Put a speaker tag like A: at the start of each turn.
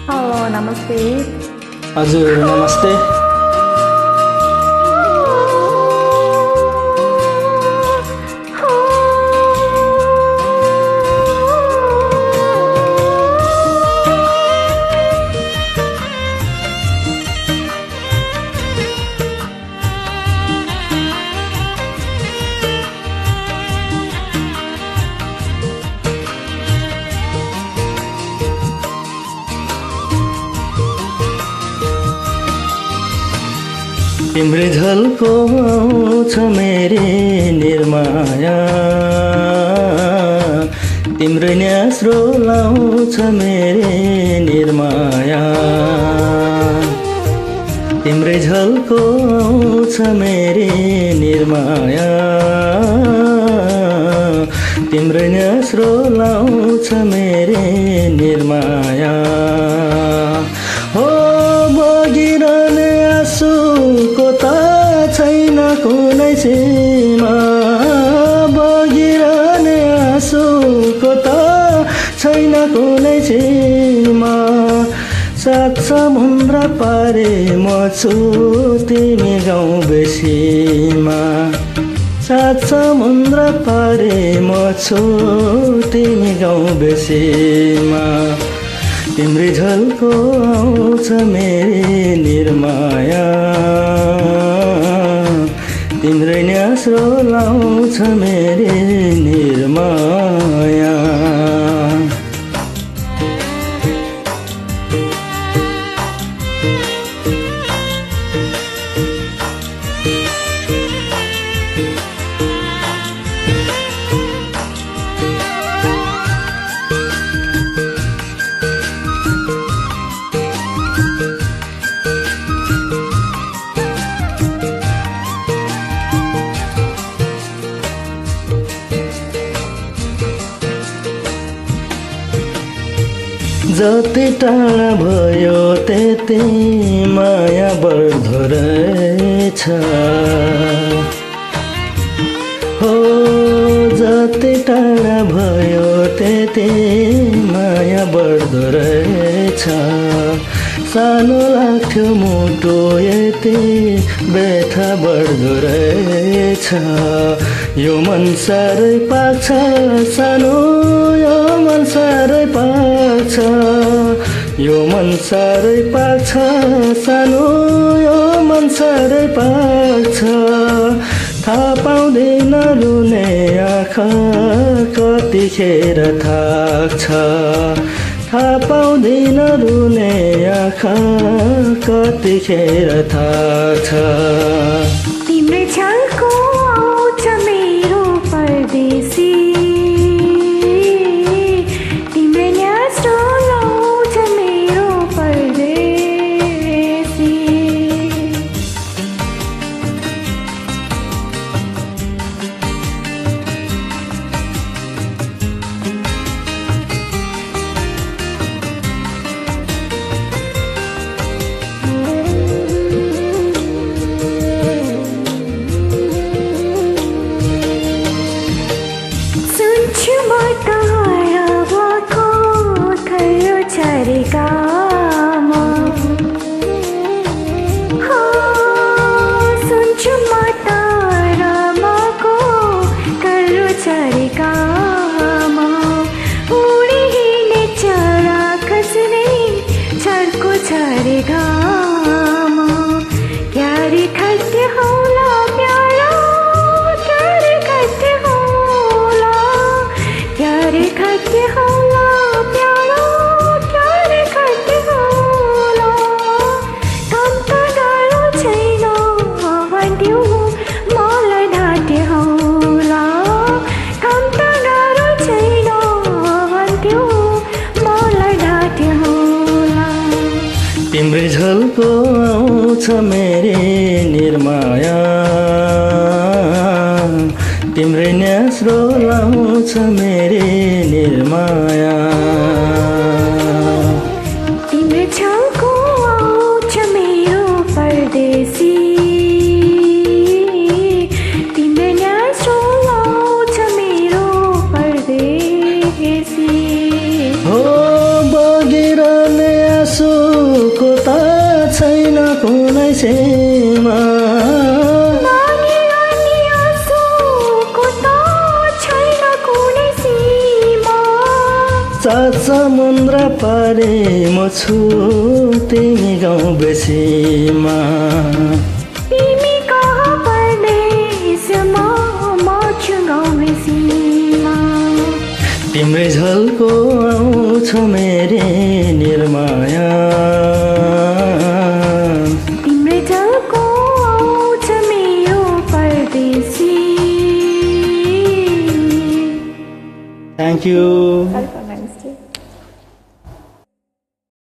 A: Hello नमस्ते।
B: हजुर नमस्ते। तिम्रै झल्को आउँछ मेरी निर्माया, तिम्रै न्यास्रो लाउँछ मेरी निर्माया। तिम्रै झल्को आउँछ मेरी निर्माया, तिम्रै न्यास्रो लाउँछ मेरी निर्माया। हो बगिरहने आँसुको त छैन कुनै सीमा, बगिरहने आँसुको त छैन कुनै सीमा। सात समुद्र पारे म छु तिमी गाउँ बेसीमा, सात समुद्र पारे म छु तिमी गाउँ बेसीमा। तिम्रै झल्को आउँछ मेरी निर्माया, तिम्रै न्यास्रो लाउँछ मेरी निर्माया। जति टाढा भयो त्यति माया बढ्दो रहेछ। हो जति टाढा भयो त्यति माया बढ्दो रहेछ। सानो लाग्थ्यो मुटु यति व्यथा बढ्दो रहेछ। यो मन साह्रै पाक्छ सानो, यो मन साह्रै पाक्छ, यो मन साह्रै पाक्छ सानो, यो मन साह्रै पाक्छ। थाहा पाउँदैन रुने आँखा कतिखेर थाक्छ, थाहा पाउँदैन रुने आँखा कतिखेर थाक्छ।
A: तिम्रै झल्को आउँछ मेरो परदेशी, तिम्रै न्यास्रो लाउँछ मेरो परदेशी।
B: तिम्रै झल्को आउँछ मेरी निर्माया, तिम्रै न्यास्रो लाउँछ मेरी निर्माया।
A: तिम्रै झल्को आउँछ मेरो परदेशी, तिम्रै न्यास्रो लाउँछ मेरो परदेशी।
B: हो बगिरहने आँसु विषयमा
A: नानी अनि आँसुको त छैन कुनै सीमा
B: सात समुद्र पारे म छु तिमी गाउँ बेसीमा
A: तिमी कहाँ परदेशमा म छु गाउँ बेसीमा
B: तिम्रै झल्को आउँछ मेरी निर्माया
A: तिम्रै झल्को आउँछ मेरो परदेशी
B: थ्याङ्क यू